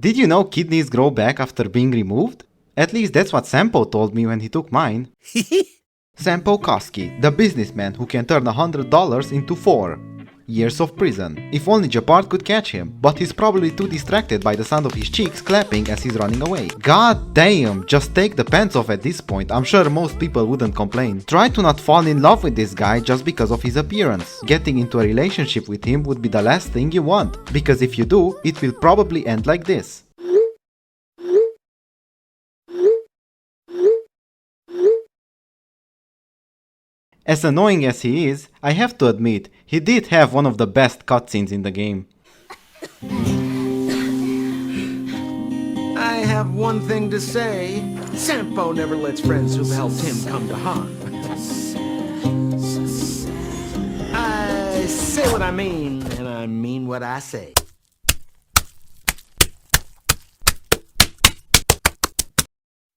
Did you know kidneys grow back after being removed? At least that's what Sampo told me when he took mine. Sampo Koski, the businessman who can turn $100 into 4 years of prison. If only Japard could catch him, but he's probably too distracted by the sound of his cheeks clapping as he's running away. God damn, just take the pants off at this point, I'm sure most people wouldn't complain. Try to not fall in love with this guy just because of his appearance. Getting into a relationship with him would be the last thing you want, because if you do, it will probably end like this. As annoying as he is, I have to admit, he did have one of the best cutscenes in the game. I have one thing to say. Sampo never lets friends who've helped him come to harm. I say what I mean, and I mean what I say.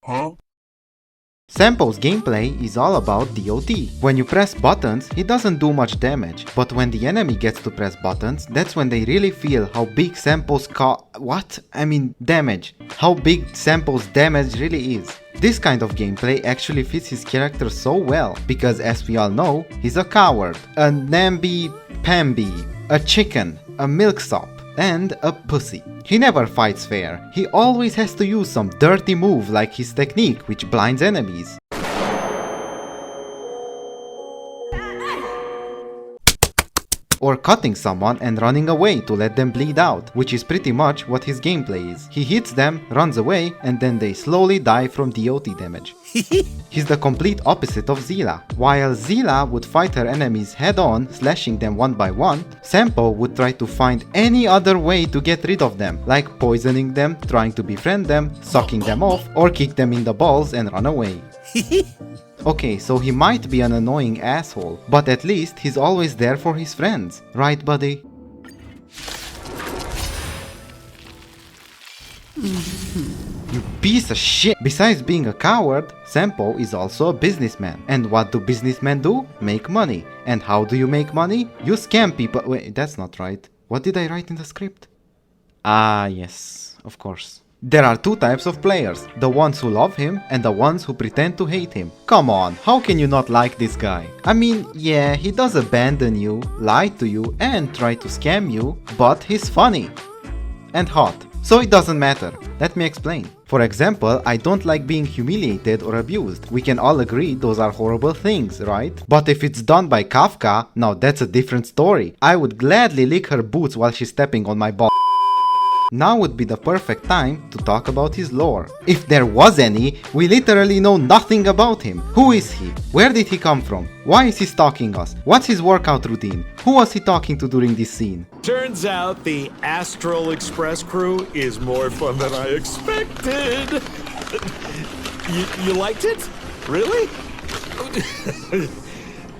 Huh? Sampo's gameplay is all about DOT. When you press buttons, he doesn't do much damage, but when the enemy gets to press buttons, that's when they really feel how big Sampo's damage. How big Sampo's damage really is. This kind of gameplay actually fits his character so well, because as we all know, he's a coward, a namby-pamby, a chicken, a milksop, and a pussy. He never fights fair. He always has to use some dirty move like his technique, which blinds enemies. Or cutting someone and running away to let them bleed out, which is pretty much what his gameplay is. He hits them, runs away, and then they slowly die from DOT damage. He's the complete opposite of Zilla. While Zilla would fight her enemies head-on, slashing them one by one, Sampo would try to find any other way to get rid of them, like poisoning them, trying to befriend them, sucking them off, or kick them in the balls and run away. Okay, so he might be an annoying asshole, but at least he's always there for his friends. Right, buddy? You piece of shit! Besides being a coward, Sampo is also a businessman. And what do businessmen do? Make money. And how do you make money? You scam people. Wait, that's not right. What did I write in the script? Ah, yes, of course. There are two types of players, the ones who love him and the ones who pretend to hate him. Come on, how can you not like this guy? I mean, yeah, he does abandon you, lie to you and try to scam you, but he's funny and hot. So it doesn't matter. Let me explain. For example, I don't like being humiliated or abused. We can all agree those are horrible things, right? But if it's done by Kafka, now that's a different story. I would gladly lick her boots while she's stepping on my ball. Now would be the perfect time to talk about his lore. If there was any, we literally know nothing about him. Who is he? Where did he come from? Why is he stalking us? What's his workout routine? Who was he talking to during this scene? Turns out the Astral Express crew is more fun than I expected. You liked it? Really?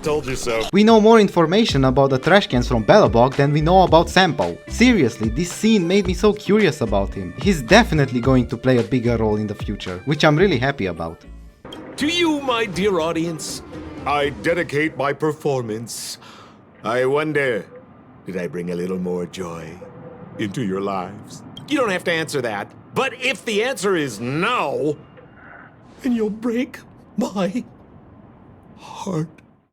Told you so. We know more information about the trash cans from Belobog than we know about Sampo. Seriously, this scene made me so curious about him. He's definitely going to play a bigger role in the future, which I'm really happy about. To you, my dear audience, I dedicate my performance. I wonder, did I bring a little more joy into your lives? You don't have to answer that. But if the answer is no, then you'll break my heart.